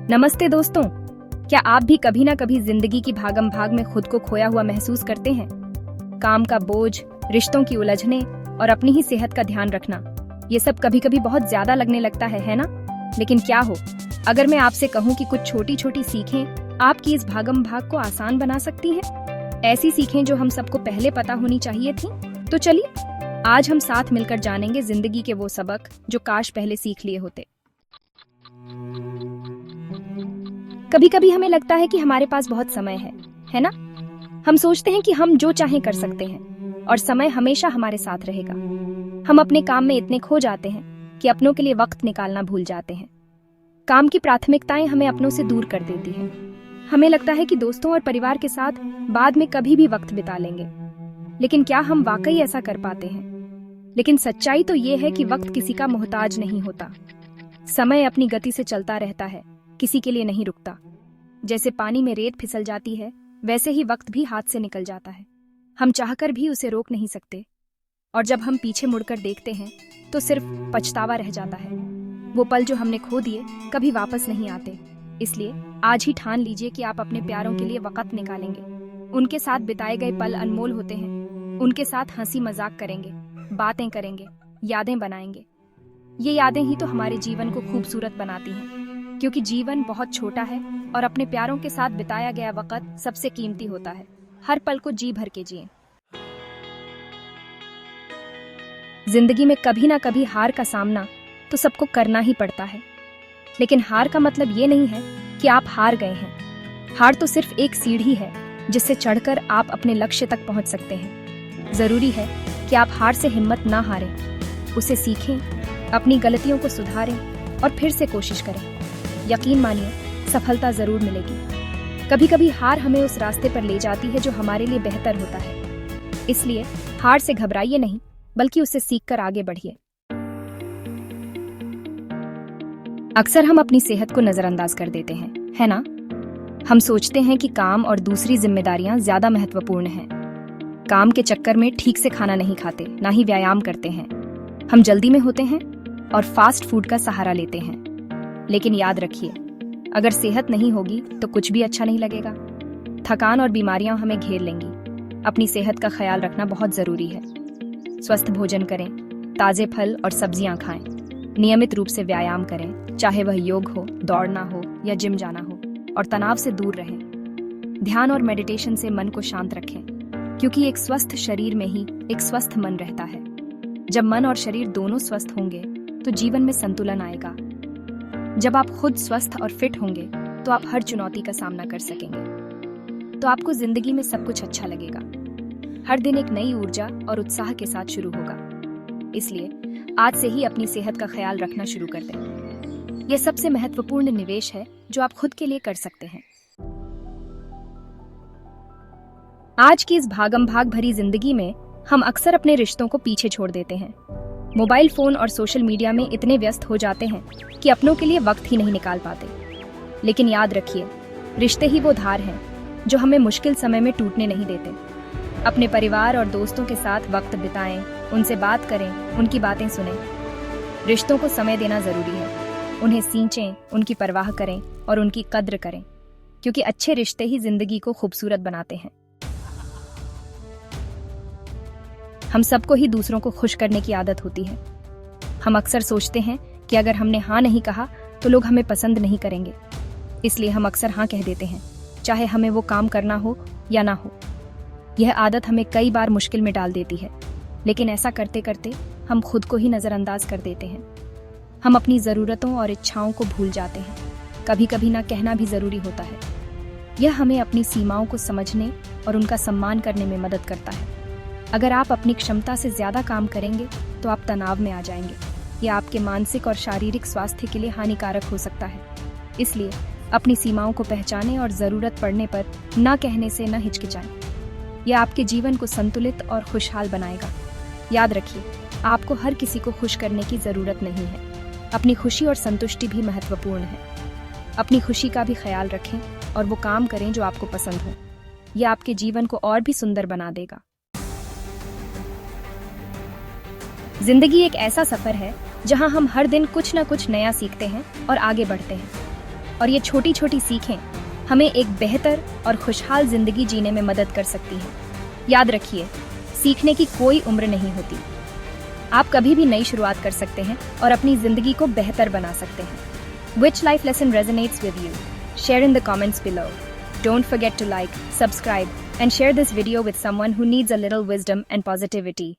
नमस्ते दोस्तों, क्या आप भी कभी ना कभी जिंदगी की भागम भाग में खुद को खोया हुआ महसूस करते हैं? काम का बोझ, रिश्तों की उलझने और अपनी ही सेहत का ध्यान रखना, ये सब कभी कभी बहुत ज्यादा लगने लगता है ना? लेकिन क्या हो अगर मैं आपसे कहूँ कि कुछ छोटी छोटी सीखें आपकी इस भागम भाग को आसान बना सकती हैं? ऐसी सीखें जो हम सबको पहले पता होनी चाहिए थी। तो चलिए आज हम साथ मिलकर जानेंगे जिंदगी के वो सबक जो काश पहले सीख लिए होते। कभी कभी हमें लगता है कि हमारे पास बहुत समय है ना? हम सोचते हैं कि हम जो चाहें कर सकते हैं और समय हमेशा हमारे साथ रहेगा। हम अपने काम में इतने खो जाते हैं कि अपनों के लिए वक्त निकालना भूल जाते हैं। काम की प्राथमिकताएं हमें अपनों से दूर कर देती हैं। हमें लगता है कि दोस्तों और परिवार के साथ बाद में कभी भी वक्त बिता लेंगे, लेकिन क्या हम वाकई ऐसा कर पाते हैं? लेकिन सच्चाई तो ये है कि वक्त किसी का मोहताज नहीं होता। समय अपनी गति से चलता रहता है, किसी के लिए नहीं रुकता। जैसे पानी में रेत फिसल जाती है, वैसे ही वक्त भी हाथ से निकल जाता है। हम चाहकर भी उसे रोक नहीं सकते, और जब हम पीछे मुड़कर देखते हैं तो सिर्फ पछतावा रह जाता है। वो पल जो हमने खो दिए कभी वापस नहीं आते। इसलिए आज ही ठान लीजिए कि आप अपने प्यारों के लिए वक्त निकालेंगे। उनके साथ बिताए गए पल अनमोल होते हैं। उनके साथ हंसी मजाक करेंगे, बातें करेंगे, यादें बनाएंगे। ये यादें ही तो हमारे जीवन को खूबसूरत बनाती हैं, क्योंकि जीवन बहुत छोटा है और अपने प्यारों के साथ बिताया गया वक्त सबसे कीमती होता है। हर पल को जी भर के जिएं। जिंदगी में कभी ना कभी हार का सामना तो सबको करना ही पड़ता है, लेकिन हार का मतलब ये नहीं है कि आप हार गए हैं। हार तो सिर्फ एक सीढ़ी है जिससे चढ़कर आप अपने लक्ष्य तक पहुंच सकते हैं। जरूरी है कि आप हार से हिम्मत ना हारें, उसे सीखें, अपनी गलतियों को सुधारें और फिर से कोशिश करें। यकीन मानिए, सफलता जरूर मिलेगी। कभी कभी हार हमें उस रास्ते पर ले जाती है जो हमारे लिए बेहतर होता है। इसलिए हार से घबराइए नहीं, बल्कि उससे सीखकर आगे बढ़िए। अक्सर हम अपनी सेहत को नजरअंदाज कर देते हैं, है ना? हम सोचते हैं कि काम और दूसरी जिम्मेदारियां ज्यादा महत्वपूर्ण हैं। काम के चक्कर में ठीक से खाना नहीं खाते, ना ही व्यायाम करते हैं। हम जल्दी में होते हैं और फास्ट फूड का सहारा लेते हैं। लेकिन याद रखिए, अगर सेहत नहीं होगी तो कुछ भी अच्छा नहीं लगेगा। थकान और बीमारियां हमें घेर लेंगी। अपनी सेहत का ख्याल रखना बहुत जरूरी है। स्वस्थ भोजन करें, ताजे फल और सब्जियां खाएं, नियमित रूप से व्यायाम करें, चाहे वह योग हो, दौड़ना हो या जिम जाना हो, और तनाव से दूर रहें। ध्यान और मेडिटेशन से मन को शांत रखें, क्योंकि एक स्वस्थ शरीर में ही एक स्वस्थ मन रहता है। जब मन और शरीर दोनों स्वस्थ होंगे तो जीवन में संतुलन आएगा। जब आप खुद स्वस्थ और फिट होंगे तो आप हर चुनौती का सामना कर सकेंगे। तो आपको जिंदगी में सब कुछ अच्छा लगेगा। हर दिन एक नई ऊर्जा और उत्साह के साथ शुरू होगा। इसलिए आज से ही अपनी सेहत का ख्याल रखना शुरू कर दें। यह सबसे महत्वपूर्ण निवेश है जो आप खुद के लिए कर सकते हैं। आज की इस भागम भाग भरी जिंदगी में हम अक्सर अपने रिश्तों को पीछे छोड़ देते हैं। मोबाइल फोन और सोशल मीडिया में इतने व्यस्त हो जाते हैं कि अपनों के लिए वक्त ही नहीं निकाल पाते। लेकिन याद रखिए, रिश्ते ही वो धार हैं जो हमें मुश्किल समय में टूटने नहीं देते। अपने परिवार और दोस्तों के साथ वक्त बिताएं, उनसे बात करें, उनकी बातें सुनें। रिश्तों को समय देना जरूरी है। उन्हें सींचें, उनकी परवाह करें और उनकी कद्र करें, क्योंकि अच्छे रिश्ते ही जिंदगी को खूबसूरत बनाते हैं। हम सबको ही दूसरों को खुश करने की आदत होती है। हम अक्सर सोचते हैं कि अगर हमने हाँ नहीं कहा तो लोग हमें पसंद नहीं करेंगे। इसलिए हम अक्सर हाँ कह देते हैं, चाहे हमें वो काम करना हो या ना हो। यह आदत हमें कई बार मुश्किल में डाल देती है, लेकिन ऐसा करते करते हम खुद को ही नजरअंदाज कर देते हैं। हम अपनी ज़रूरतों और इच्छाओं को भूल जाते हैं। कभी कभी ना कहना भी ज़रूरी होता है। यह हमें अपनी सीमाओं को समझने और उनका सम्मान करने में मदद करता है। अगर आप अपनी क्षमता से ज़्यादा काम करेंगे तो आप तनाव में आ जाएंगे। यह आपके मानसिक और शारीरिक स्वास्थ्य के लिए हानिकारक हो सकता है। इसलिए अपनी सीमाओं को पहचानें और ज़रूरत पड़ने पर ना कहने से न हिचकिचाएं। यह आपके जीवन को संतुलित और खुशहाल बनाएगा। याद रखिए, आपको हर किसी को खुश करने की ज़रूरत नहीं है। अपनी खुशी और संतुष्टि भी महत्वपूर्ण है। अपनी खुशी का भी ख्याल रखें और वो काम करें जो आपको पसंद हो। यह आपके जीवन को और भी सुंदर बना देगा। जिंदगी एक ऐसा सफर है जहां हम हर दिन कुछ न कुछ नया सीखते हैं और आगे बढ़ते हैं। और ये छोटी छोटी सीखें हमें एक बेहतर और खुशहाल जिंदगी जीने में मदद कर सकती हैं। याद रखिए, सीखने की कोई उम्र नहीं होती। आप कभी भी नई शुरुआत कर सकते हैं और अपनी जिंदगी को बेहतर बना सकते हैं। Which life lesson resonates with you? Share in the comments below. Don't forget to like, subscribe, and share this video with someone who needs a little wisdom and positivity.